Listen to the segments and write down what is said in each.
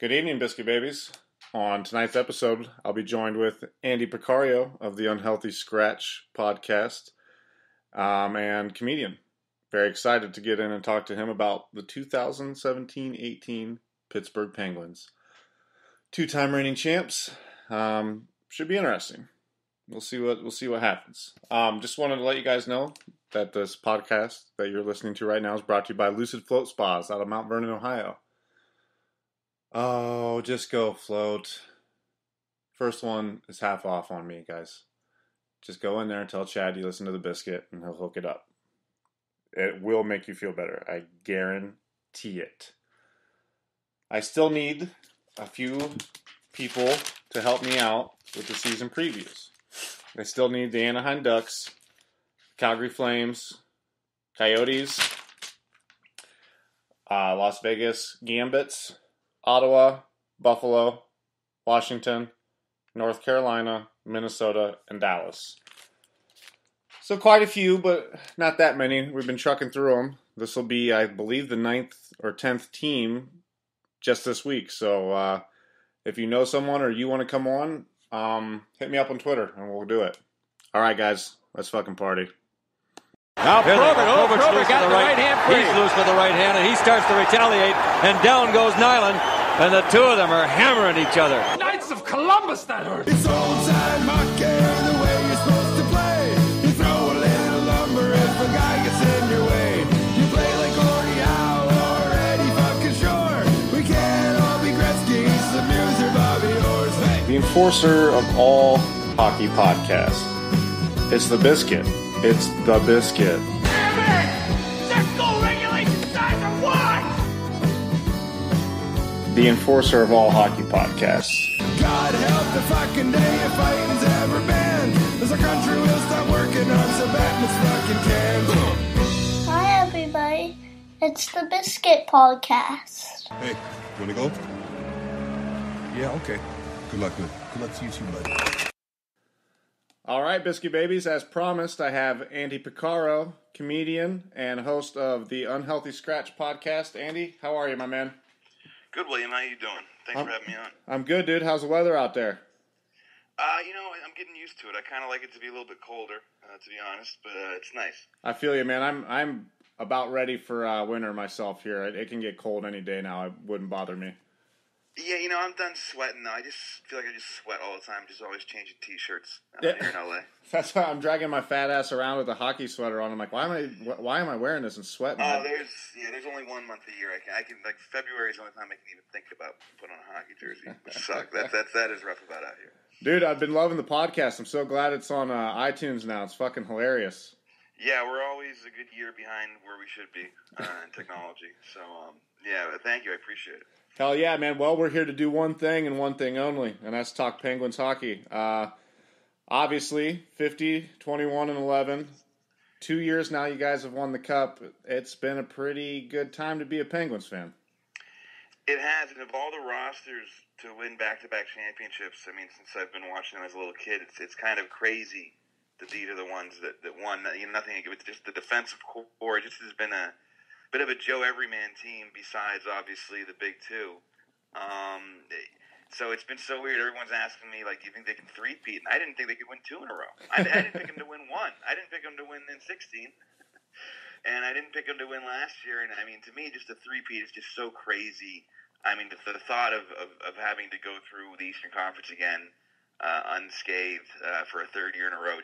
Good evening, Biscuit Babies. On tonight's episode, I'll be joined with Andy Picarro of the Unhealthy Scratch podcast and comedian. Very excited to get in and talk to him about the 2017-18 Pittsburgh Penguins. Two-time reigning champs. Should be interesting. We'll see what happens. Just wanted to let you guys know that this podcast that you're listening to right now is brought to you by Lucid Float Spas out of Mount Vernon, Ohio. Oh, just go float. First one is half off on me, guys. Just go in there and tell Chad you listen to the biscuit and he'll hook it up. It will make you feel better. I guarantee it. I still need a few people to help me out with the season previews. I still need the Anaheim Ducks, Calgary Flames, Coyotes, Las Vegas Gambits, Ottawa, Buffalo, Washington, North Carolina, Minnesota, and Dallas. So quite a few, but not that many. We've been trucking through them. This will be, I believe, the 9th or 10th team just this week. So if you know someone or you want to come on, hit me up on Twitter and we'll do it. All right, guys, let's fucking party. Now Probert got the right hand free. He's loose with the right hand, and he starts to retaliate, and down goes Nyland, and the two of them are hammering each other. Knights of Columbus, that hurt. It's old-time hockey, the way you're supposed to play. You throw a little lumber if a guy gets in your way. You play like Gordie Howe or Eddie fucking Shore. We can't all be Gretzky, Lemieux or Bobby Orr. Hey. The enforcer of all hockey podcasts. It's the biscuit. It's the biscuit. Damn it! Just go regulation size or what? The enforcer of all hockey podcasts. God help the fucking day if fighting's ever banned. As our country will stop working on so bad it's fucking cans. Hi, everybody. It's the Biscuit Podcast. Hey, wanna go? Yeah, okay. Good luck to you too, buddy. All right, Biscuit Babies, as promised, I have Andy Picarro, comedian and host of the Unhealthy Scratch podcast. Andy, how are you, my man? Good, William. How you doing? Thanks for having me on. I'm good, dude. How's the weather out there? I'm getting used to it. I kind of like it to be a little bit colder, to be honest, but it's nice. I feel you, man. I'm about ready for winter myself here. It can get cold any day now. It wouldn't bother me. Yeah, I'm done sweating now. I just feel like I just sweat all the time, just always changing T-shirts here in LA. That's why I'm dragging my fat ass around with a hockey sweater on. I'm like, why am I wearing this and sweating? There's only 1 month a year I can like February is the only time I can even think about putting on a hockey jersey. Which sucks. That is rough about out here. Dude, I've been loving the podcast. I'm so glad it's on iTunes now. It's fucking hilarious. Yeah, we're always a good year behind where we should be in technology. So, thank you. I appreciate it. Hell yeah, man. Well, we're here to do one thing and one thing only, and that's talk Penguins hockey. Obviously, 50, 21, and 11. 2 years now you guys have won the Cup. It's been a pretty good time to be a Penguins fan. It has, and of all the rosters to win back-to-back championships, I mean, since I've been watching them as a little kid, it's kind of crazy that these are the ones that won. Nothing, it's just the defensive core. It just has been a bit of a Joe Everyman team besides, obviously, the big two. So it's been so weird. Everyone's asking me, like, do you think they can three-peat? And I didn't think they could win 2 in a row. I didn't pick them to win 1. I didn't pick them to win in 16. And I didn't pick them to win last year. And, I mean, to me, just a three-peat is just so crazy. I mean, the thought of having to go through the Eastern Conference again unscathed for a third year in a row,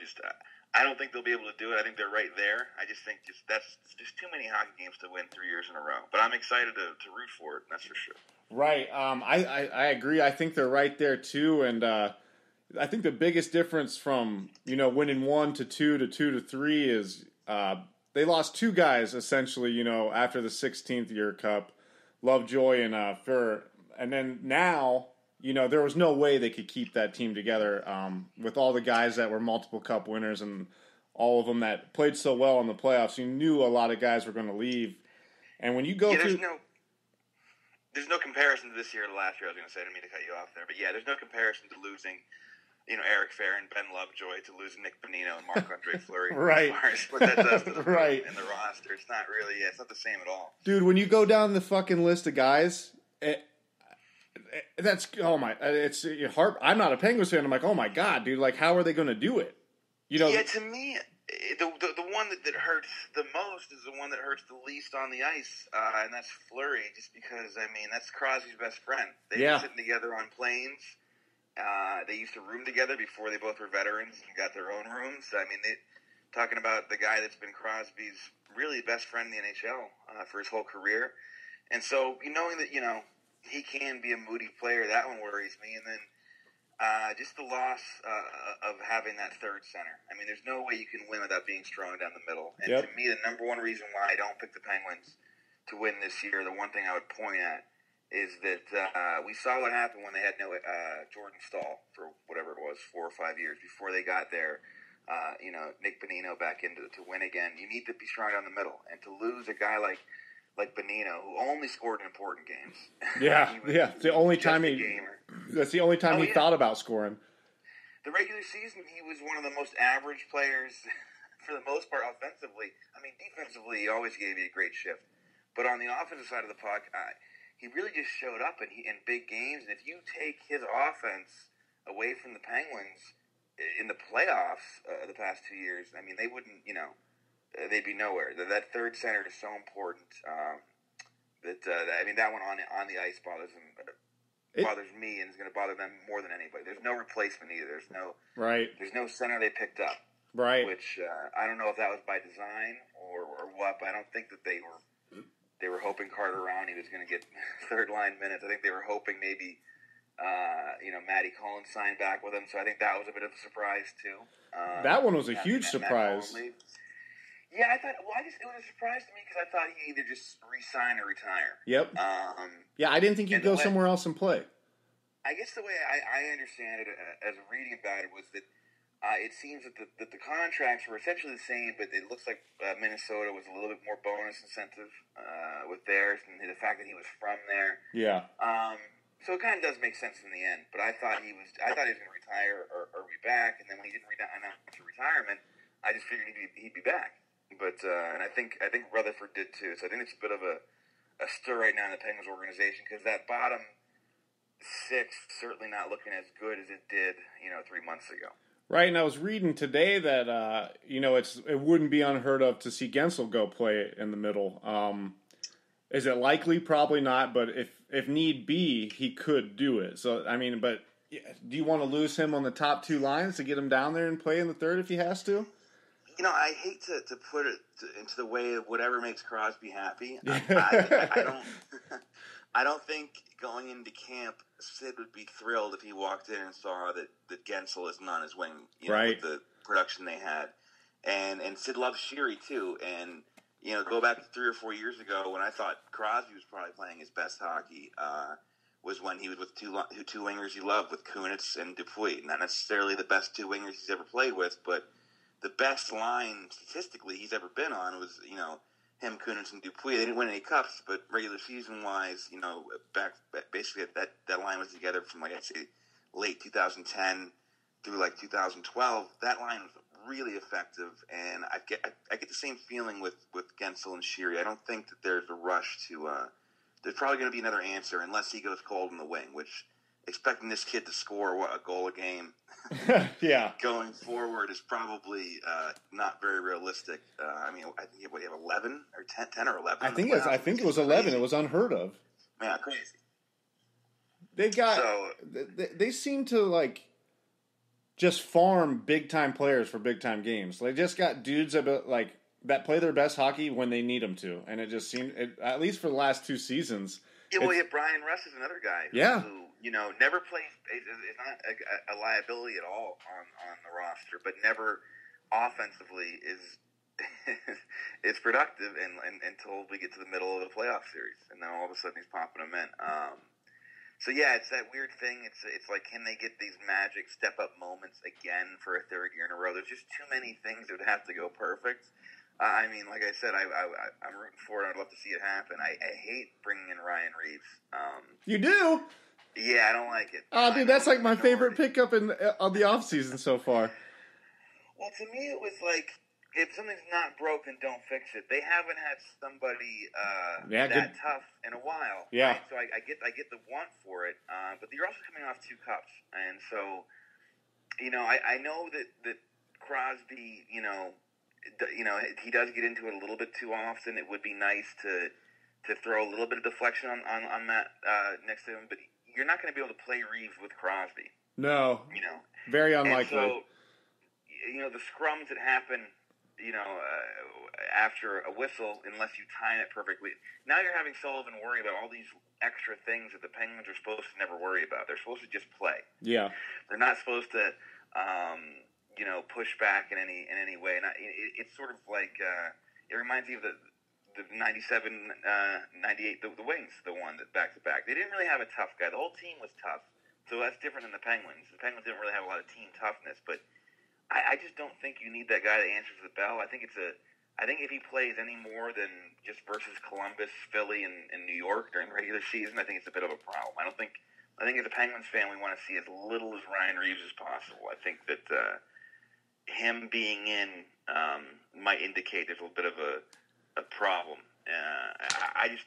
I don't think they'll be able to do it. I think they're right there. I just think that's just too many hockey games to win 3 years in a row. But I'm excited to root for it, that's for sure. Right. I agree. I think they're right there, too. And I think the biggest difference from, winning 1 to 2 to 2 to 3 is they lost 2 guys, essentially, after the 16th year Cup, Lovejoy and Furr. And then now, there was no way they could keep that team together with all the guys that were multiple Cup winners and all of them that played so well in the playoffs. You knew a lot of guys were going to leave. And when you go through... There's no comparison to this year or last year, I was going to say. I didn't mean to cut you off there. But, yeah, there's no comparison to losing, Eric Fehr and Ben Lovejoy to losing Nick Bonino and Marc-Andre Fleury. Right. As far as what that does to the right. in the roster. It's not really, it's not the same at all. Dude, when you go down the fucking list of guys, that's it's heart. I'm not a Penguins fan. I'm like, oh my god, dude, like how are they going to do it? Yeah, to me, the one that hurts the most is the one that hurts the least on the ice, and that's Fleury. Just because that's Crosby's best friend. They've been sitting together on planes. They used to room together before they both were veterans and got their own rooms. Talking about the guy that's been Crosby's really best friend in the NHL for his whole career, and so knowing that he can be a moody player, that one worries me, and then. Just the loss of having that third center. There's no way you can win without being strong down the middle. And to me, the number one reason why I don't pick the Penguins to win this year, the one thing I would point at is that we saw what happened when they had no Jordan Staal for whatever it was, 4 or 5 years before they got their Nick Bonino back into to win again. You need to be strong down the middle, and to lose a guy like Bonino, who only scored in important games. That's the only time he thought about scoring. The regular season, he was one of the most average players for the most part offensively. Defensively, he always gave you a great shift. But on the offensive side of the puck, he really just showed up in big games. And if you take his offense away from the Penguins in the playoffs the past 2 years, they wouldn't, they'd be nowhere. That third center is so important. That one on the ice bothers him. Bothers me, and is going to bother them more than anybody. There's no replacement either. There's no center they picked up. Right. Which I don't know if that was by design or what, but I don't think that they were hoping Carter Rowney was going to get third line minutes. I think they were hoping maybe Matty Collins signed back with him. So I think that was a bit of a surprise too. That one was a huge surprise. Yeah, it was a surprise to me because I thought he'd either just re-sign or retire. Yep. I didn't think he'd go somewhere else and play. I guess the way I understand it, as reading about it, was that it seems that the contracts were essentially the same, but it looks like Minnesota was a little bit more bonus incentive with theirs, and the fact that he was from there. Yeah. So it kind of does make sense in the end. But I thought he was going to retire or be back, and then when he didn't announce retirement, I just figured he'd be back. But and I think Rutherford did too. So I think it's a bit of a stir right now in the Penguins organization because that bottom six certainly not looking as good as it did 3 months ago. Right, and I was reading today that it wouldn't be unheard of to see Gensel go play in the middle. Is it likely? Probably not. But if need be, he could do it. So but do you want to lose him on the top two lines to get him down there and play in the third if he has to? I hate to put it into the way of whatever makes Crosby happy. I don't think going into camp, Sid would be thrilled if he walked in and saw that Gensel isn't on his wing, with the production they had. And Sid loves Sheary too. And, go back 3 or 4 years ago when I thought Crosby was probably playing his best hockey, was when he was with two wingers he loved, with Kunitz and Dupuis. Not necessarily the best two wingers he's ever played with, but the best line statistically he's ever been on was, him, Kunitz, and Dupuis. They didn't win any cups, but regular season wise, back basically that line was together from I'd say late 2010 through 2012. That line was really effective, and I get the same feeling with Gensel and Sheary. I don't think that there's a rush to. There's probably going to be another answer unless he goes cold in the wing, which. Expecting this kid to score a goal a game, going forward is probably not very realistic. I think you have 11 or 10 or 11. I think it was 11. It was unheard of. Yeah, crazy. They seem to just farm big time players for big time games. They just got dudes that play their best hockey when they need them to, and it just seemed, at least for the last 2 seasons. Yeah, Brian Russ is another guy. Who never plays. Is not a liability at all on the roster, but never offensively is productive until we get to the middle of the playoff series, and then all of a sudden he's popping them in. It's that weird thing. It's like, can they get these magic step up moments again for a third year in a row? There's just too many things that would have to go perfect. Like I said, I'm rooting for it. I'd love to see it happen. I hate bringing in Ryan Reeves. You do? Yeah, I don't like it. Oh, dude, that's my favorite pickup on the offseason so far. Well, to me, it was like, if something's not broken, don't fix it. They haven't had somebody good. tough in a while. Yeah. Right? So I get the want for it, but you're also coming off 2 cups, and so I know that Crosby, he does get into it a little bit too often. It would be nice to throw a little bit of deflection on that next to him, but you're not going to be able to play Reeves with Crosby. No. Very unlikely. And so, the scrums that happen, after a whistle, unless you time it perfectly. Now you're having Sullivan worry about all these extra things that the Penguins are supposed to never worry about. They're supposed to just play. Yeah. They're not supposed to, push back in any way. And it's sort of like it reminds me of the 97, 98, the Wings, the one that back-to-back. They didn't really have a tough guy. The whole team was tough, so that's different than the Penguins. The Penguins didn't really have a lot of team toughness, but I just don't think you need that guy that answers the bell. I think if he plays any more than just versus Columbus, Philly, and New York during regular season, I think it's a bit of a problem. I think as a Penguins fan, we want to see as little as Ryan Reeves as possible. I think that him being in might indicate there's a little bit of a problem.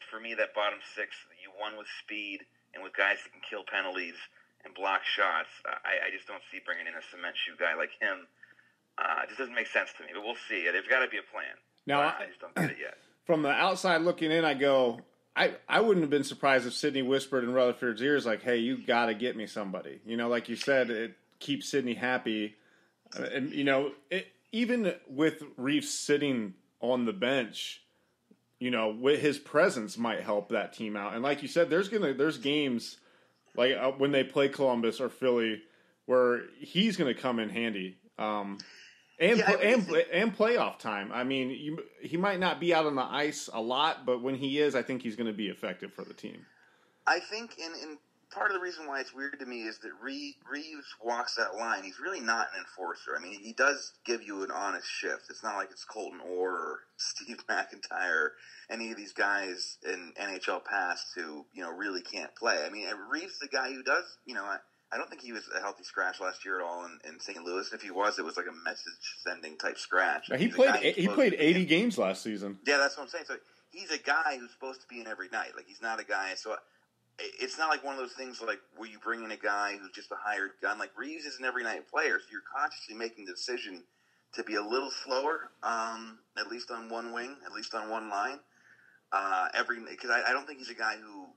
For me, that bottom 6, you won with speed and with guys that can kill penalties and block shots. I just don't see bringing in a cement shoe guy like him. It just doesn't make sense to me, but we'll see. There's got to be a plan. Now, I just don't get it yet. From the outside looking in, I go, I wouldn't have been surprised if Sidney whispered in Rutherford's ears like, hey, you got to get me somebody. Like you said, it keeps Sidney happy. And, even with Reeves sitting on the bench, with his presence might help that team out. And like you said, there's games like when they play Columbus or Philly where he's going to come in handy. And playoff time. I mean, he might not be out on the ice a lot, but when he is, I think he's going to be effective for the team. I think in part of the reason why it's weird to me is that Reeves walks that line. He's really not an enforcer. I mean, he does give you an honest shift. It's not like it's Colton Orr or Steve McIntyre, any of these guys in NHL past who, really can't play. I mean, Reeves is the guy who does, I don't think he was a healthy scratch last year at all in St. Louis. If he was, it was like a message-sending type scratch. He played 80 games last season. Yeah, that's what I'm saying. So he's a guy who's supposed to be in every night. Like, he's not a guy. So it's not like one of those things like where you bring in a guy who's just a hired gun. Like, Reeves is an every night player, so you're consciously making the decision to be a little slower, at least on one wing, at least on one line. Because I don't think he's a guy who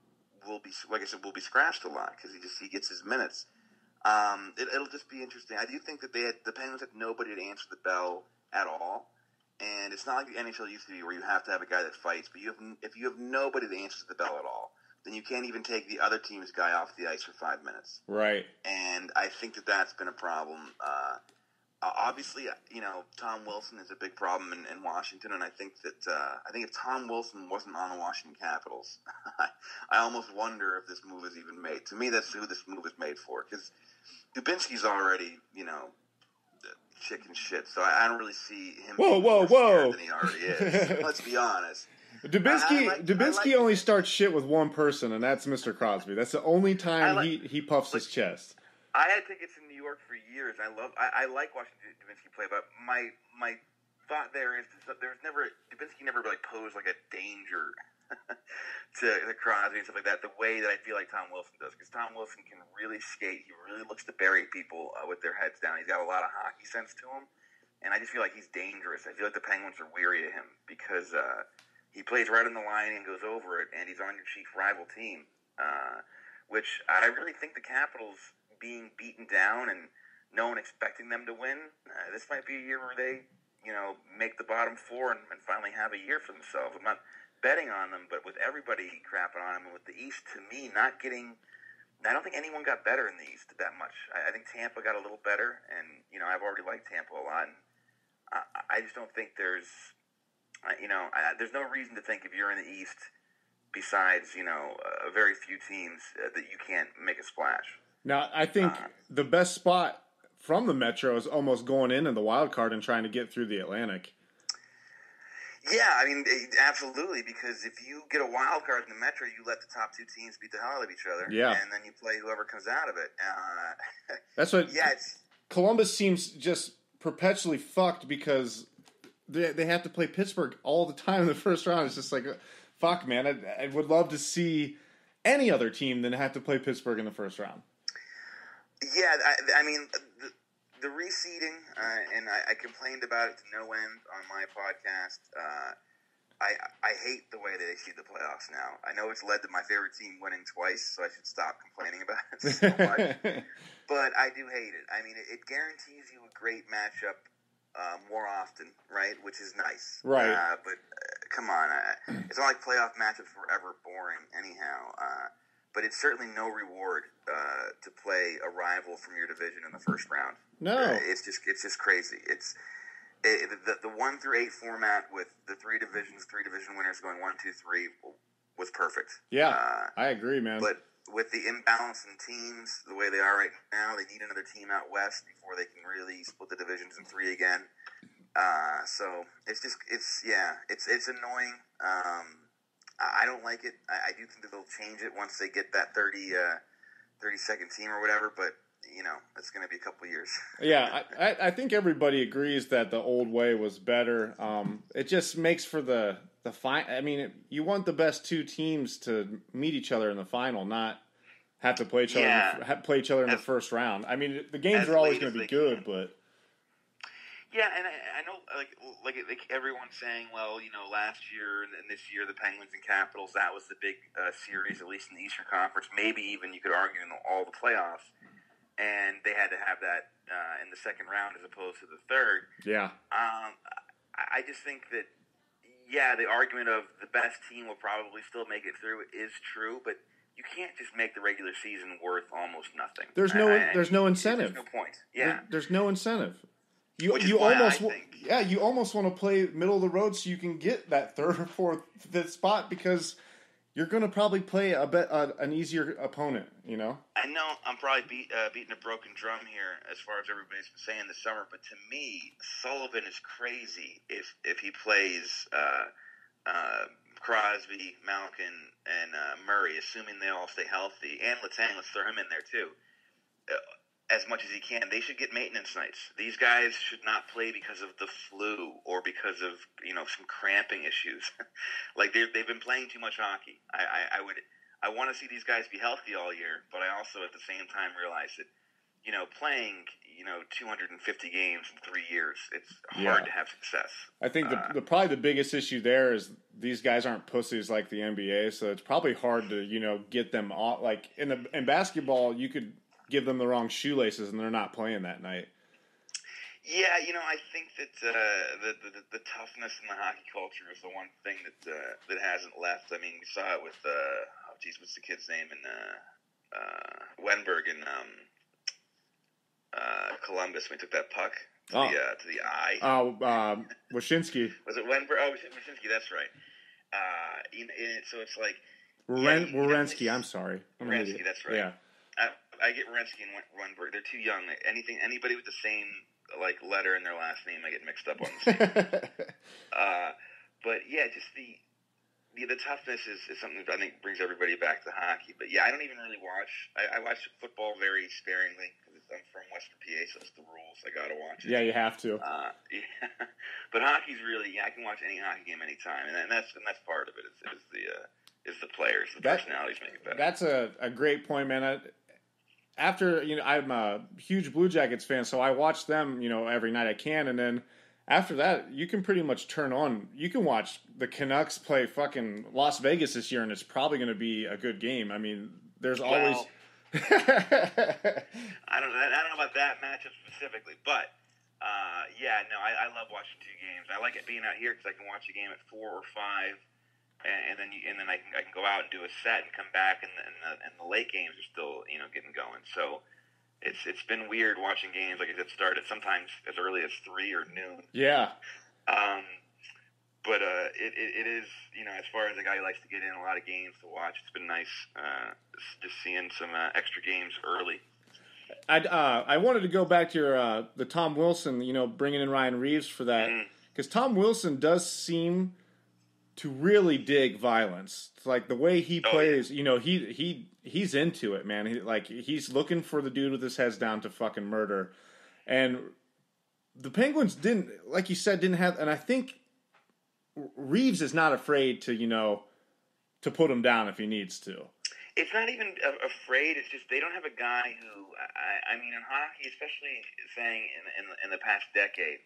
will be, like I said, will be scratched a lot because he gets his minutes. It'll just be interesting. I do think that the Penguins had nobody to answer the bell at all, and it's not like the NHL used to be where you have to have a guy that fights. But if you have nobody that answers the bell at all, then you can't even take the other team's guy off the ice for 5 minutes. Right. And I think that's been a problem. Obviously, Tom Wilson is a big problem in Washington, and I think if Tom Wilson wasn't on the Washington Capitals, I almost wonder if this move is even made. To me, that's who this move is made for, because Dubinsky's already, chicken shit, so I don't really see him being more scared than he already is. Let's be honest. Dubinsky only starts shit with one person, and that's Mr. Crosby. That's the only time he puffs his chest. I had tickets in New York for years. I like watching Dubinsky play, but my thought there is that Dubinsky never really posed like a danger to Crosby and stuff like that, the way that I feel like Tom Wilson does. Because Tom Wilson can really skate. He really looks to bury people with their heads down. He's got a lot of hockey sense to him, and I just feel like he's dangerous. I feel like the Penguins are weary of him because he plays right on the line and goes over it, and he's on your chief rival team, which I really think the Capitals, being beaten down and no one expecting them to win, this might be a year where they, make the bottom 4 and finally have a year for themselves. I'm not betting on them, but with everybody crapping on them, and with the East, to me, I don't think anyone got better in the East that much. I think Tampa got a little better, and, I've already liked Tampa a lot, and I just don't think there's no reason to think if you're in the East, besides, a very few teams, that you can't make a splash. Now, I think the best spot from the Metro is almost going in the wild card and trying to get through the Atlantic. Yeah, I mean, absolutely, because if you get a wild card in the Metro, you let the top 2 teams beat the hell out of each other, and then you play whoever comes out of it. That's what. Yeah, Columbus seems just perpetually fucked because they have to play Pittsburgh all the time in the first round. It's just like, fuck, man. I would love to see any other team than have to play Pittsburgh in the first round. Yeah, I mean, the reseeding, and I complained about it to no end on my podcast. I hate the way that they seed the playoffs now. I know it's led to my favorite team winning twice, so I should stop complaining about it so much. But I do hate it. I mean, it guarantees you a great matchup more often, right? Which is nice. Right. But come on. It's not like playoff matchups were ever boring anyhow. But it's certainly no reward to play a rival from your division in the first round. No. It's just crazy. The 1 through 8 format with the three division winners going 1, 2, 3 was perfect. Yeah, I agree, man. But with the imbalance in teams the way they are right now, they need another team out west before they can really split the divisions in 3 again. So it's annoying. I don't like it. I do think that they'll change it once they get that 32nd team or whatever, but it's going to be a couple years. Yeah, I think everybody agrees that the old way was better. It just makes for the final. I mean, you want the best 2 teams to meet each other in the final, not have to play each other in the first round. I mean, the games are always going to be good, but yeah, and I know like everyone's saying, well, last year and this year the Penguins and Capitals, that was the big series, at least in the Eastern Conference. Maybe even you could argue in all the playoffs. And they had to have that in the second round as opposed to the third. Yeah. I just think that, the argument of the best team will probably still make it through is true, but you can't just make the regular season worth almost nothing. There's no incentive. There's no point. Yeah. There's no incentive. You almost want to play middle of the road so you can get that 3rd or 4th, 5th spot because you're going to probably play an easier opponent, I know I'm probably beating a broken drum here as far as everybody's been saying this summer, but to me, Sullivan is crazy if he plays Crosby, Malkin, and Murray, assuming they all stay healthy, and Letang, let's throw him in there too, as much as he can. They should get maintenance nights. These guys should not play because of the flu or because of some cramping issues. Like they've been playing too much hockey. I want to see these guys be healthy all year, but I also at the same time realize that playing 250 games in 3 years, it's hard to have success. I think probably the biggest issue there is these guys aren't pussies like the NBA, so it's probably hard to get them off. Like in basketball, you could give them the wrong shoelaces and they're not playing that night. Yeah, I think that the toughness in the hockey culture is the one thing that hasn't left. I mean, we saw it with what's the kid's name in Wenberg in Columbus when he took that puck to the eye. Wyshynski. Was it Wenberg? Oh, Wyshynski. That's right. So it's like Werenski. I'm sorry. Werenski. That's right. Yeah. I get Werenski and Wenberg. They're too young. Anybody with the same letter in their last name, I get mixed up on the same. But yeah, just the toughness is something that I think brings everybody back to hockey. But yeah, I don't even really watch. I watch football very sparingly because I'm from Western PA, so it's the rules. I gotta watch it. Yeah, you have to. Yeah. But hockey's really I can watch any hockey game anytime, and that's part of it. Is the players, the personalities make it better. That's a great point, man. After I'm a huge Blue Jackets fan, so I watch them every night I can, and then after that you can pretty much turn on. You can watch the Canucks play fucking Las Vegas this year, and it's probably going to be a good game. I mean, there's always. I don't know about that matchup specifically, but I love watching 2 games. I like it being out here because I can watch a game at 4 or 5. And then I can go out and do a set and come back, and the late games are still getting going. So it's been weird watching games like I said started sometimes as early as 3 or noon. Yeah. But it is as far as a guy who likes to get in a lot of games to watch, it's been nice just seeing some extra games early. I wanted to go back to your the Tom Wilson, bringing in Ryan Reeves for that because Tom Wilson does seem to really dig violence. It's like the way he plays, he's into it, man. He's looking for the dude with his head down to fucking murder. And the Penguins didn't, like you said, didn't have, and I think Reeves is not afraid to, to put him down if he needs to. It's not even afraid. It's just they don't have a guy who, I mean, in hockey, especially saying in the past decade,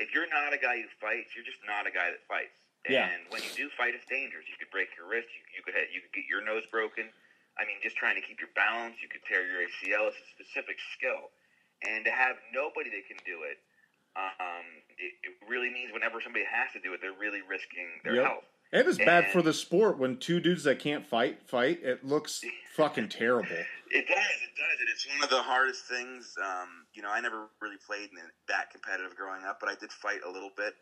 if you're not a guy who fights, you're just not a guy that fights. And when you do fight, it's dangerous. You could break your wrist. You could get your nose broken. I mean, just trying to keep your balance, you could tear your ACL. It's a specific skill. And to have nobody that can do it, it really means whenever somebody has to do it, they're really risking their health. And it's bad for the sport when two dudes that can't fight. It looks fucking terrible. It does. And it's one of the hardest things. I never really played that competitive growing up, but I did fight a little bit.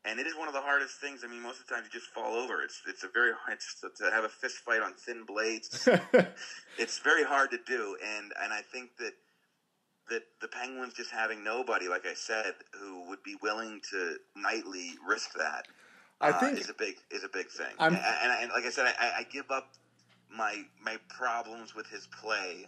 And it is one of the hardest things. I mean, most of the time you just fall over. It's to have a fist fight on thin blades. It's very hard to do. And I think that the Penguins just having nobody, like I said, who would be willing to nightly risk that, I think is a big thing. And like I said, I give up my problems with his play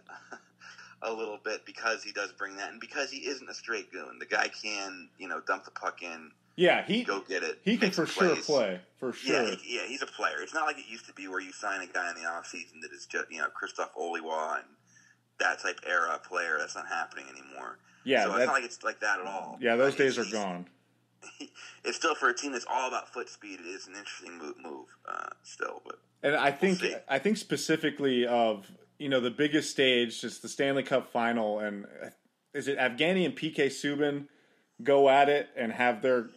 a little bit because he does bring that, and because he isn't a straight goon. The guy can dump the puck in. Yeah, go get it. He can for sure play. For sure. Yeah, he's a player. It's not like it used to be where you sign a guy in the offseason that is just Christoph Oliwa and that type era player. That's not happening anymore. Yeah, so it's not like it's like that at all. Yeah, those days are gone. It's still, for a team that's all about foot speed, it is an interesting move still. But and I think specifically of the biggest stage, just the Stanley Cup final, and is it Evgeny and PK Subban go at it and have their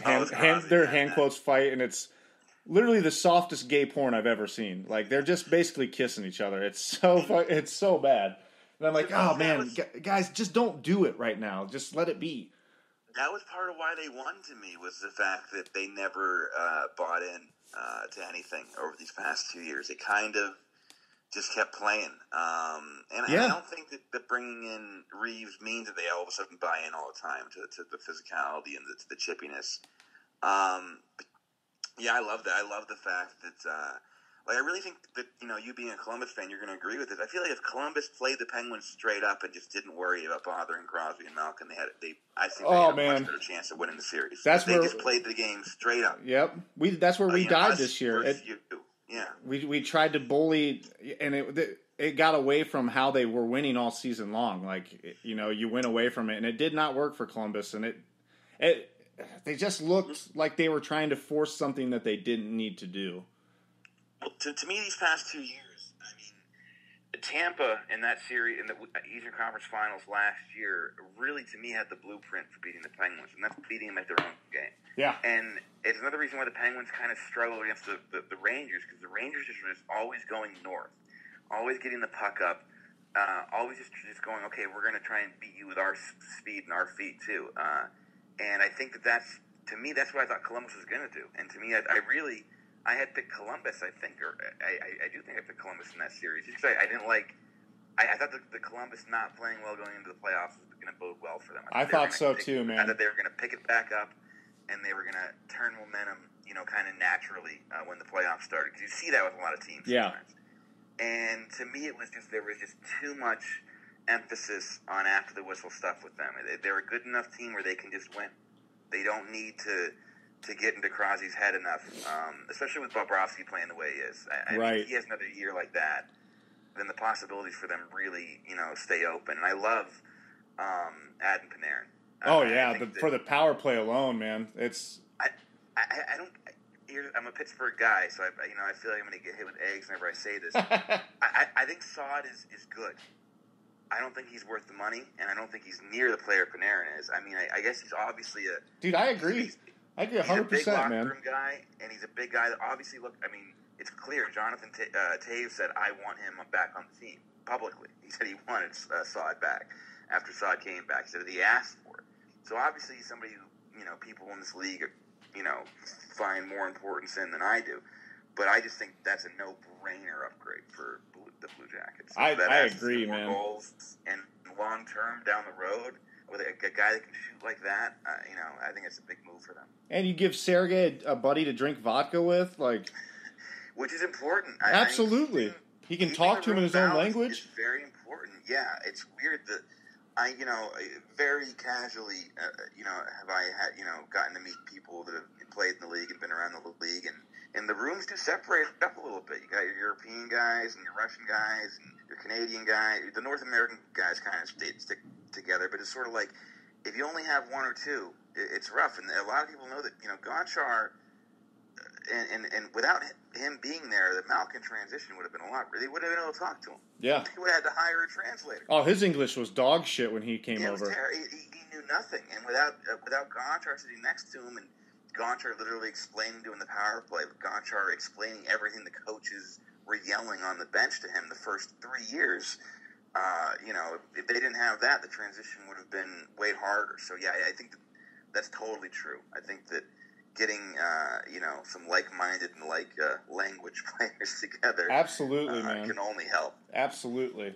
hand quotes fight, and it's literally the softest gay porn I've ever seen. Like, they're just basically kissing each other. It's so bad. And I'm like, oh man, guys, just don't do it right now. Just let it be. That was part of why they won to me, was the fact that they never bought in to anything over these past 2 years. They kind of just kept playing. And I don't think that bringing in Reeves means that they all of a sudden buy in all the time to the physicality and to the chippiness. Yeah, I love that. I love the fact that, I really think that, you being a Columbus fan, you're going to agree with it. I feel like if Columbus played the Penguins straight up and just didn't worry about bothering Crosby and Malkin, I think they had a much better chance of winning the series. They just played the game straight up. Yep. That's where we died this year. Yeah. We tried to bully, and it got away from how they were winning all season long. Like, you went away from it, and it did not work for Columbus, and they just looked like they were trying to force something that they didn't need to do. Well, to me, these past 2 years, I mean, Tampa in that series, in the Eastern Conference Finals last year, really, to me, had the blueprint for beating the Penguins, and that's beating them at their own game. Yeah. And it's another reason why the Penguins kind of struggle against the Rangers, because the Rangers are just always going north, always getting the puck up, always just going, okay, we're going to try and beat you with our speed and our feet, too. And I think that's what I thought Columbus was going to do. And to me, I had picked Columbus, I think, or I do think I picked Columbus in that series. Just because I didn't like, I thought the Columbus not playing well going into the playoffs was going to bode well for them. I thought so too, man. I thought they were going to pick it back up, and they were going to turn momentum, kind of naturally when the playoffs started. Because you see that with a lot of teams sometimes. And to me, there was just too much emphasis on after the whistle stuff with them. They're a good enough team where they can just win. They don't need to get into Crosby's head enough, especially with Bobrovsky playing the way he is. I mean, if he has another year like that, then the possibilities for them really, stay open. And I love Adam Panarin. For the power play alone, man, it's. I don't. I'm a Pittsburgh guy, so I feel like I'm going to get hit with eggs whenever I say this. I think Saad is good. I don't think he's worth the money, and I don't think he's near the player Panarin is. I mean, I guess he's obviously a. Dude, I agree. I agree 100%, man. He's a big locker room guy, and he's a big guy that obviously it's clear. Jonathan Toews said, I want him back on the team, publicly. He said he wanted Saad back after Saad came back. He said he asked for it. So obviously he's somebody who, people in this league, find more importance in than I do. But I just think that's a no-brainer upgrade for the Blue Jackets. I agree, man. Goals, and long-term, down the road, with a guy that can shoot like that, I think it's a big move for them. And you give Sergei a buddy to drink vodka with, which is important. Absolutely. He can talk to him in his own language. It's very important. Yeah, it's weird that very casually, have I gotten to meet people that have played in the league and been around the league, and the rooms do separate up a little bit. You got your European guys and your Russian guys and your Canadian guys. The North American guys kind of stick together, but it's sort of like if you only have one or two, it's rough. And a lot of people know that Gonchar, and without him being there, the Malkin transition would have been a lot. They would have been able to talk to him. Yeah, he would have had to hire a translator. Oh, his English was dog shit when he came over. He knew nothing, and without Gonchar sitting next to him, and Gonchar literally explaining to him the power play, Gonchar explaining everything the coaches were yelling on the bench to him the first 3 years. If they didn't have that, the transition would have been way harder. So yeah, I think that's totally true. I think that getting some like-minded and language players together, absolutely, man, can only help. Absolutely.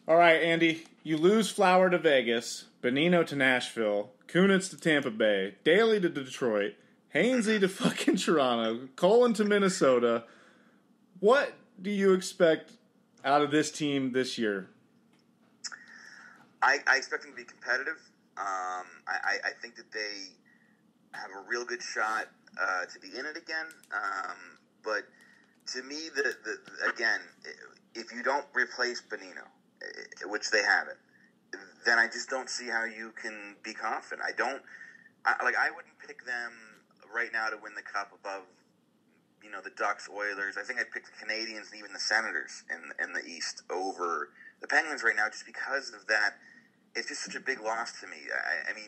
All right, Andy, you lose Flower to Vegas, Bonino to Nashville, Kunitz to Tampa Bay, Daly to Detroit, Hainsey to fucking Toronto, Colin to Minnesota. What do you expect out of this team this year? I expect them to be competitive. I think that they have a real good shot to be in it again. But to me, again, if you don't replace Bonino, which they haven't, then I just don't see how you can be confident. I wouldn't pick them right now to win the Cup above, the Ducks, Oilers. I think I'd pick the Canadians and even the Senators in the East over the Penguins right now, just because of that. It's just such a big loss to me. I mean,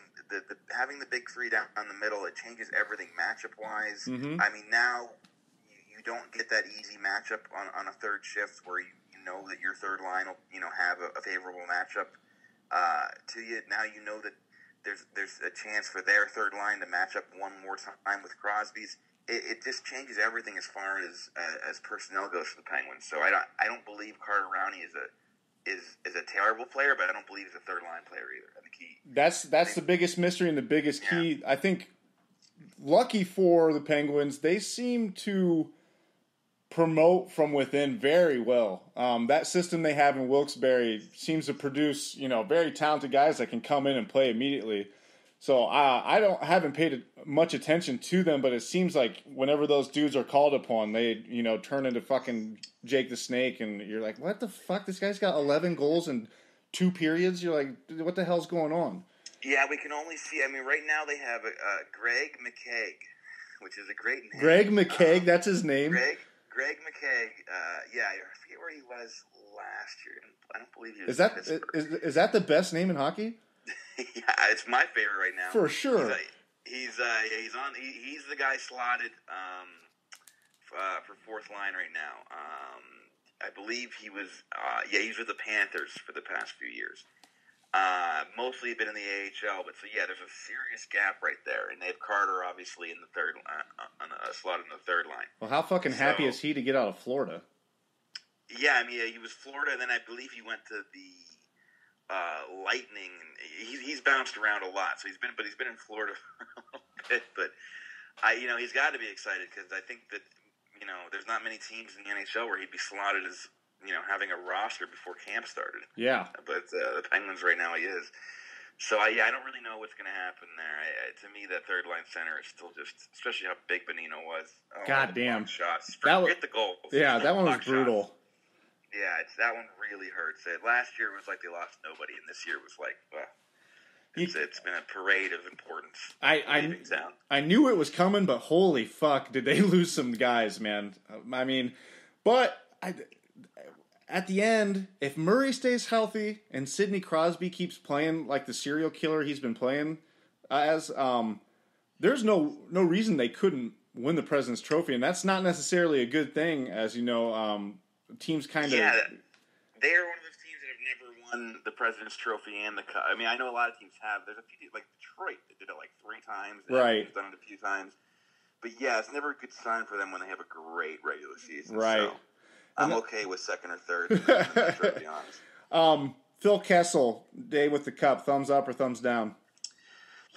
having the big three down the middle, it changes everything matchup-wise. Mm-hmm. I mean, now you don't get that easy matchup on a third shift where you know that your third line will, have a favorable matchup to you. Now you know that there's a chance for their third line to match up one more time with Crosby's. It just changes everything as far as personnel goes for the Penguins. So I don't believe Carter Rowney is a terrible player, but I don't believe he's a third line player either. I think that's the biggest mystery and the biggest key. I think, lucky for the Penguins, they seem to promote from within very well. That system they have in Wilkes-Barre seems to produce, very talented guys that can come in and play immediately. So I haven't paid much attention to them, but it seems like whenever those dudes are called upon, they turn into fucking Jake the Snake, and you're like, what the fuck? This guy's got 11 goals in 2 periods. You're like, what the hell's going on? Yeah, we can only see. I mean, right now they have Greg McKegg, which is a great name. Greg McKegg, that's his name. Greg McKegg. I forget where he was last year. I don't believe he was. Is that the best name in hockey? Yeah, it's my favorite right now. For sure. He's the guy slotted for fourth line right now. I believe he was he's with the Panthers for the past few years. Mostly been in the AHL, but there's a serious gap right there, and they have Carter obviously in the third on a slot in the third line. Well, how fucking happy is he to get out of Florida? Yeah, I mean, he was Florida, and then I believe he went to the Lightning. He's bounced around a lot, so he's been in Florida for a little bit. But he's got to be excited because I think that there's not many teams in the NHL where he'd be slotted as having a roster before camp started. Yeah, but the Penguins right now he is. So I don't really know what's going to happen there. To me, that third line center is still just, especially how big Bonino was. God damn shots! Forget the goals. Yeah, that one was brutal. Shots. Yeah, that one really hurts. Last year was like they lost nobody, and this year was like, it's been a parade of importance. I knew it was coming, but holy fuck, did they lose some guys, man. I mean, but at the end, if Murray stays healthy and Sidney Crosby keeps playing like the serial killer he's been playing as, there's no reason they couldn't win the President's Trophy, and that's not necessarily a good thing, as you know. Teams kind of... Yeah, they're one of those teams that have never won the President's Trophy and the Cup. I mean, I know a lot of teams have. There's a few, like Detroit, that did it like 3 times. Right. Done it a few times. But yeah, it's never a good sign for them when they have a great regular season. Right. So I'm okay with second or third, to be honest. Phil Kessel, day with the Cup, thumbs up or thumbs down?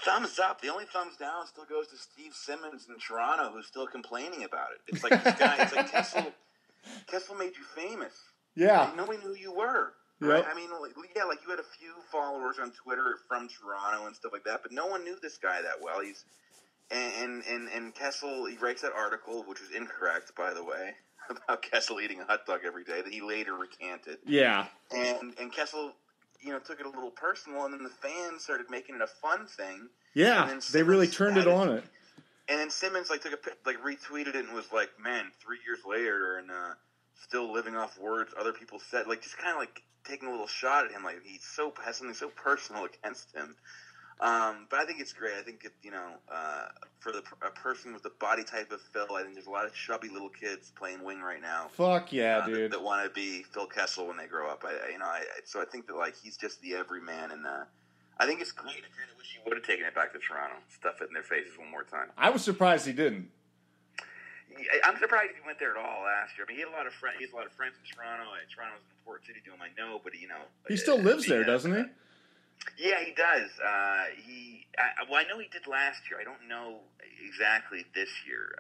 Thumbs up. The only thumbs down still goes to Steve Simmons in Toronto, who's still complaining about it. It's like this guy, it's like Kessel made you famous. Yeah. Nobody knew who you were. Yep. Right? I mean, like you had a few followers on Twitter from Toronto and stuff like that, but no one knew this guy that well. And Kessel, he writes that article, which was incorrect, by the way, about Kessel eating a hot dog every day that he later recanted. Yeah. And Kessel, took it a little personal, and then the fans started making it a fun thing. Yeah, they really turned it on it. And then Simmons retweeted it and was like, "Man, 3 years later, and still living off words other people said." Like, just kind of like taking a little shot at him, like he has something so personal against him. But I think it's great. I think for a person with the body type of Phil, I think there's a lot of chubby little kids playing wing right now. Fuck yeah, dude! That want to be Phil Kessel when they grow up. So I think that like he's just the everyman, and I think it's great. I kind of wish he would have taken it back to Toronto, stuff it in their faces one more time. I was surprised he didn't. I'm surprised he went there at all last year. I mean, he had a lot of friends. He has a lot of friends in Toronto. Toronto's an important city to him, I know. But he still lives there, doesn't he? Yeah, he does. I know he did last year. I don't know exactly this year.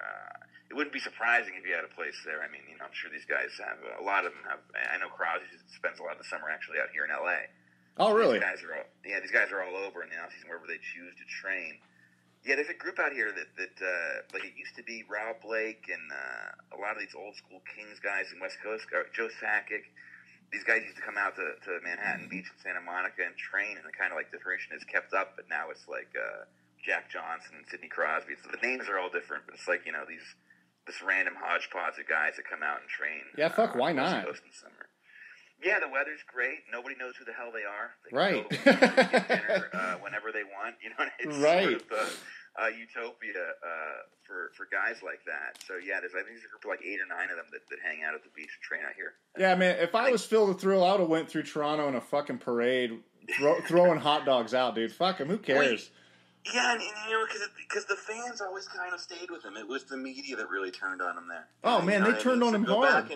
It wouldn't be surprising if he had a place there. I mean, I'm sure these guys have a lot of them have. I know Crosby spends a lot of the summer actually out here in LA. Oh, really? These guys are all over in the offseason wherever they choose to train. Yeah, there's a group out here that like it used to be Rob Blake and a lot of these old school Kings guys in West Coast, Joe Sakic. These guys used to come out to Manhattan Beach and Santa Monica and train, and the kind of like the tradition is kept up, but now it's like Jack Johnson and Sidney Crosby. So the names are all different, but it's like, this random hodgepodge of guys that come out and train. Yeah, fuck, why not? West Coast in summer. Yeah, the weather's great. Nobody knows who the hell they are. They right. can go to dinner whenever they want. It's right. sort of utopia for guys like that. So yeah, I think there's a group of like 8 or 9 of them that hang out at the beach and train out here. Yeah, man. If I was Phil the Thrill, I would have went through Toronto in a fucking parade, throwing hot dogs out, dude. Fuck him. Who cares? Yeah, and because the fans always kind of stayed with him. It was the media that really turned on him there. Oh man, they turned on him hard.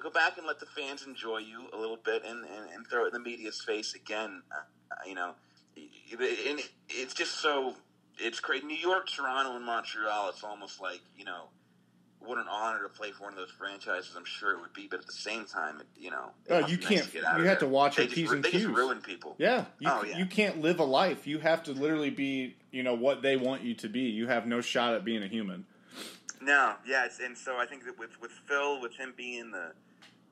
Go back and let the fans enjoy you a little bit, and throw it in the media's face again. And it's just so. It's great. New York, Toronto, and Montreal, it's almost like, what an honor to play for one of those franchises. I'm sure it would be, but at the same time, you can't. You have to watch your P's and Q's. They just ruin people. Yeah. You can't live a life. You have to literally be, what they want you to be. You have no shot at being a human. No, yeah, and so I think that with Phil, with him being the,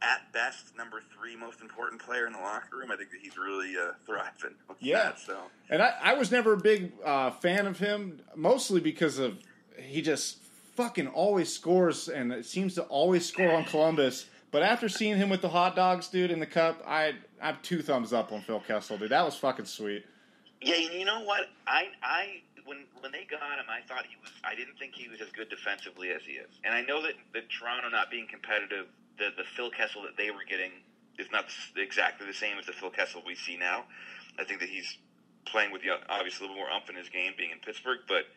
at best, number 3 most important player in the locker room, I think that he's really thriving with that. So. And I was never a big fan of him, mostly because of he just fucking always scores, and it seems to always score on Columbus. But after seeing him with the hot dogs, dude, in the cup, I have 2 thumbs up on Phil Kessel, dude. That was fucking sweet. Yeah, you know what? When they got him, I thought I didn't think he was as good defensively as he is. And I know that Toronto not being competitive, the Phil Kessel that they were getting is not exactly the same as the Phil Kessel we see now. I think that he's playing with obviously a little more umph in his game being in Pittsburgh, but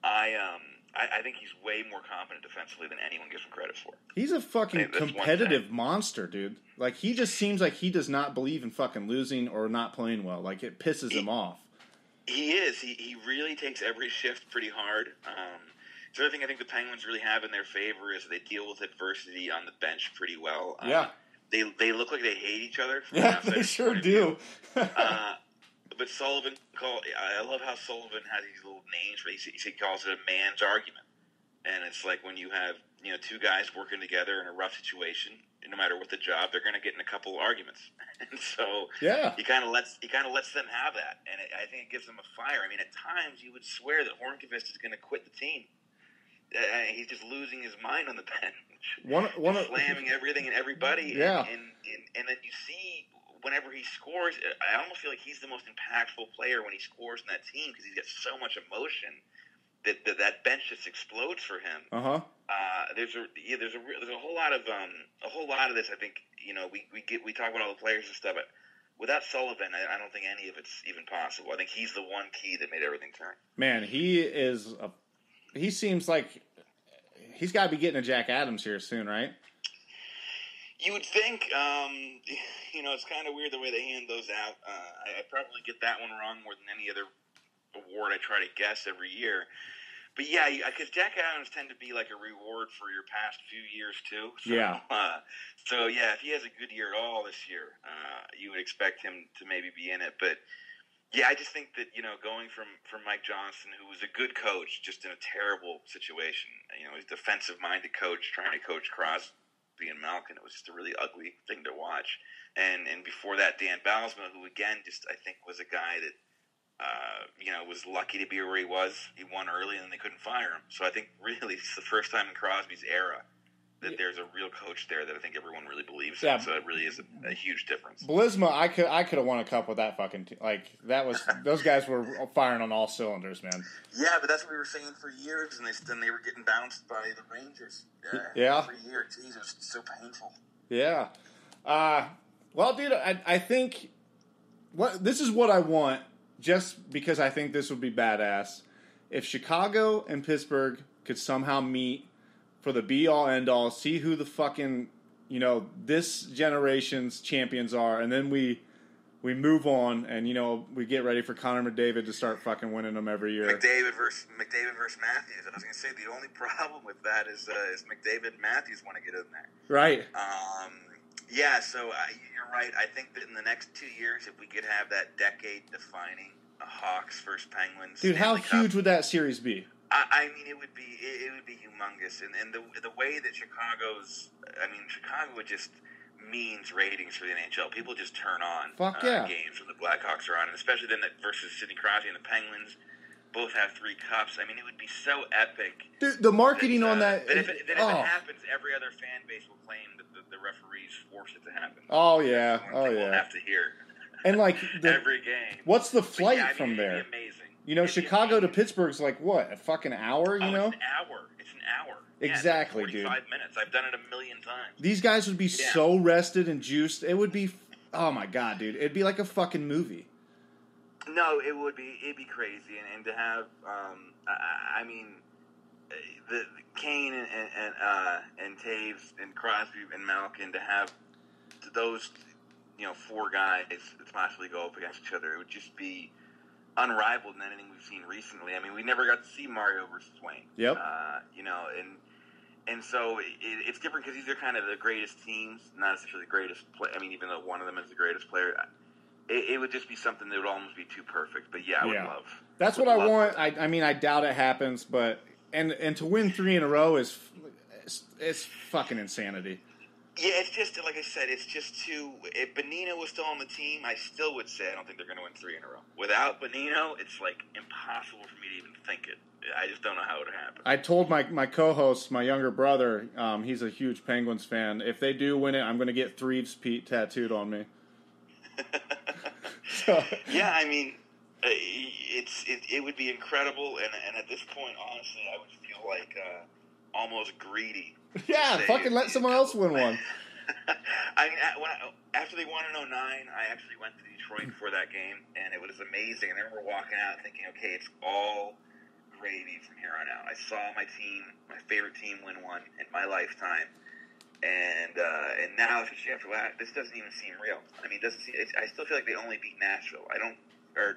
I think he's way more competent defensively than anyone gives him credit for. He's a fucking competitive monster, dude. Like, he just seems like he does not believe in fucking losing or not playing well. Like, it pisses him off. He is. He really takes every shift pretty hard. The other thing I think the Penguins really have in their favor is they deal with adversity on the bench pretty well. Yeah. They look like they hate each other. Yeah, they sure do. But Sullivan, I love how Sullivan has these little names where he calls it a man's argument. And it's like when you have 2 guys working together in a rough situation, no matter what the job, they're going to get in a couple arguments. And so he kind of lets them have that. And I think it gives them a fire. I mean, at times you would swear that Hornqvist is going to quit the team. He's just losing his mind on the bench, slamming everything and everybody. Yeah. And then you see whenever he scores, I almost feel like he's the most impactful player when he scores in that team because he's got so much emotion that bench just explodes for him. There's a whole lot of this. I think we talk about all the players and stuff, but without Sullivan, I don't think any of it's even possible. I think he's the one key that made everything turn. Man, he seems like he's got to be getting a Jack Adams here soon, right? You would think. It's kind of weird the way they hand those out. I probably get that one wrong more than any other award I try to guess every year. But yeah, because Jack Adams tend to be like a reward for your past few years too. So, Yeah. So yeah, if he has a good year at all this year, you would expect him to maybe be in it. But yeah, I just think that going from Mike Johnson, who was a good coach, just in a terrible situation. He's a defensive-minded coach trying to coach Crosby and Malkin. It was just a really ugly thing to watch. And before that, Dan Bylsma, who again just I think was a guy that was lucky to be where he was. He won early, and they couldn't fire him. So I think really it's the first time in Crosby's era that there's a real coach there that I think everyone really believes in. So it really is a huge difference. Bylsma, I could have won a cup with that fucking team. Like that was those guys were firing on all cylinders, man. Yeah, but that's what we were saying for years, and then they were getting bounced by the Rangers. Yeah. Every year, jeez, it was so painful. Yeah. Well, dude, I think this is what I want. Just because I think this would be badass. If Chicago and Pittsburgh could somehow meet for the be-all, end-all, see who the fucking, this generation's champions are, and then we move on, and, we get ready for Connor McDavid to start fucking winning them every year. McDavid versus Matthews. I was going to say, the only problem with that is McDavid and Matthews want to get in there. Right. Yeah, so you're right. I think that in the next 2 years, if we could have that decade-defining Hawks versus Penguins, dude, how Stanley huge Cup, would that series be? I mean, it would be humongous, and the way that Chicago just means ratings for the NHL. People just turn on games when the Blackhawks are on, and especially then versus Sidney Crosby and the Penguins. Both have 3 cups. I mean, it would be so epic. Dude, the marketing on that. If it happens, every other fan base will claim that the referees force it to happen. Oh yeah, We'll have to hear. And like every game. What's the flight from there? It'd be amazing. Chicago to Pittsburgh's like what, a fucking hour? It's an hour. It's an hour. Exactly, dude. 45 minutes. I've done it a million times. These guys would be so rested and juiced. It would be. Oh my god, dude! It'd be like a fucking movie. No, it would be. It'd be crazy, and to have, the Kane and Taves and Crosby and Malkin, to have those, 4 guys that possibly go up against each other, it would just be unrivaled in anything we've seen recently. I mean, we never got to see Mario versus Wayne. Yep. And so it's different because these are kind of the greatest teams, not necessarily the greatest play. I mean, even though one of them is the greatest player. It would just be something that would almost be too perfect, but I would love. That's what I want. I doubt it happens, but and to win 3 in a row is it's fucking insanity. Yeah, it's just like I said. It's just too. If Bonino was still on the team, I still would say I don't think they're going to win 3 in a row. Without Bonino, it's like impossible for me to even think it. I just don't know how it would happen. I told my co-host, my younger brother, he's a huge Penguins fan. If they do win it, I'm going to get Threeves Pete tattooed on me. Yeah, I mean, it would be incredible, and at this point, honestly, I would feel like almost greedy. Yeah, fucking let someone else win one. After they won in 2009, I actually went to Detroit for that game, and it was amazing. And I remember walking out thinking, okay, it's all gravy from here on out. I saw my favorite team, win one in my lifetime. And now, especially after that, this doesn't even seem real. I mean, I still feel like they only beat Nashville. Or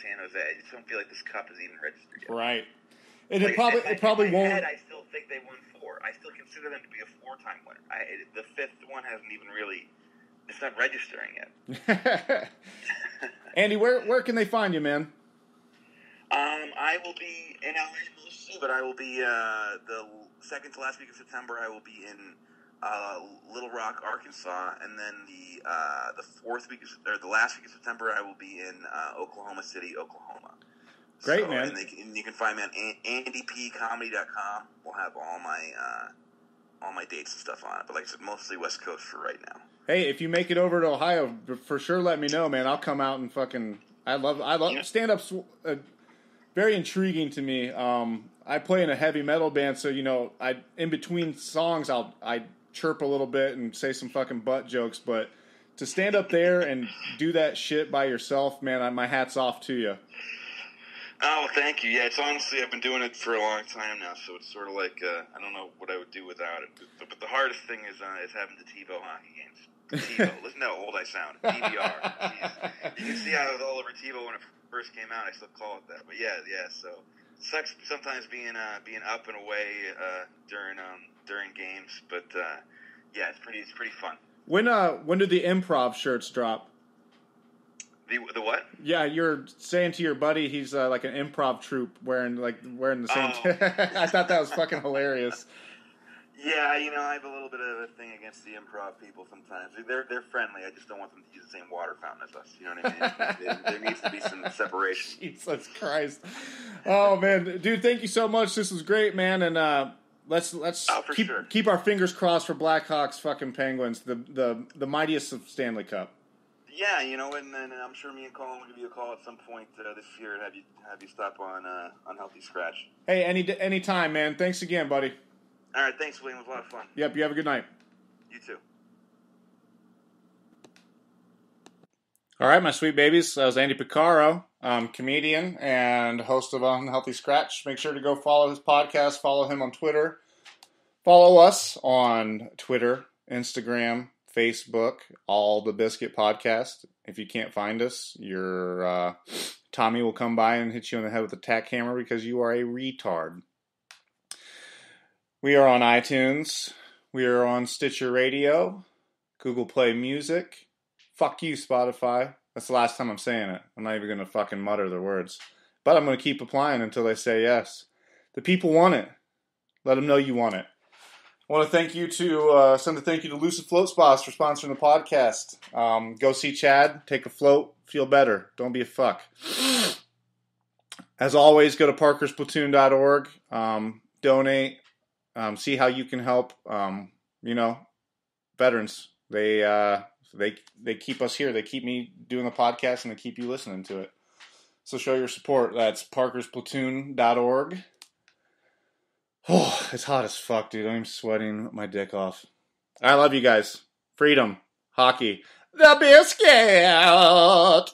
San Jose. I just don't feel like this cup is even registered yet. Right. And it probably won't. In my head, I still think they won 4. I still consider them to be a 4-time winner. The 5th one hasn't even really. It's not registering yet. Andy, where can they find you, man? I will be in LA mostly, but I will be the second to last week of September. I will be in Little Rock, Arkansas, and then the the last week of September, I will be in Oklahoma City, Oklahoma. Great, man. And you can find me on andypcomedy.com. We'll have all my dates and stuff on it. But like I said, mostly West Coast for right now. Hey, if you make it over to Ohio, for sure let me know, man. I'll come out and fucking. I love stand-up's very intriguing to me. I play in a heavy metal band, so in between songs I chirp a little bit and say some fucking butt jokes, but to stand up there and do that shit by yourself, man, my hat's off to you. Oh, thank you. Yeah, it's honestly, I've been doing it for a long time now, so it's sort of like, I don't know what I would do without it. But the hardest thing is having the TiVo hockey games. TiVo, listen to how old I sound. DVR. Jeez. You can see I was all over TiVo when it first came out. I still call it that. But yeah, so sucks sometimes being up and away during games, but yeah, it's pretty fun. When did the improv shirts drop? The what? Yeah, you're saying to your buddy he's like an improv troupe wearing the same. I thought that was fucking hilarious. Yeah, I have a little bit of a thing against the improv people sometimes. They're friendly. I just don't want them to use the same water fountain as us. You know what I mean? There needs to be some separation. Jesus Christ! Oh man, dude, thank you so much. This was great, man, and let's keep our fingers crossed for Blackhawks fucking Penguins, the mightiest of Stanley Cup. Yeah, and I'm sure me and Colin will give you a call at some point this year and have you stop on Unhealthy Scratch. Hey, any time, man. Thanks again, buddy. All right, thanks, William. It was a lot of fun. Yep, you have a good night. You too. All right, my sweet babies. That was Andy Picarro, comedian and host of Unhealthy Scratch. Make sure to go follow his podcast, follow him on Twitter. Follow us on Twitter, Instagram, Facebook, All the Biscuit Podcast. If you can't find us, your Tommy will come by and hit you on the head with a tack hammer because you are a retard. We are on iTunes. We are on Stitcher Radio, Google Play Music. Fuck you, Spotify. That's the last time I'm saying it. I'm not even going to fucking mutter the words. But I'm going to keep applying until they say yes. The people want it. Let them know you want it. I want to send a thank you to Lucid Float Spas for sponsoring the podcast. Go see Chad, take a float, feel better. Don't be a fuck. As always, go to parkersplatoon.org. Donate. See how you can help. Veterans. They keep us here. They keep me doing the podcast, and they keep you listening to it. So show your support. That's parkersplatoon.org. Oh, it's hot as fuck, dude. I'm sweating my dick off. I love you guys. Freedom. Hockey. The Biscuit.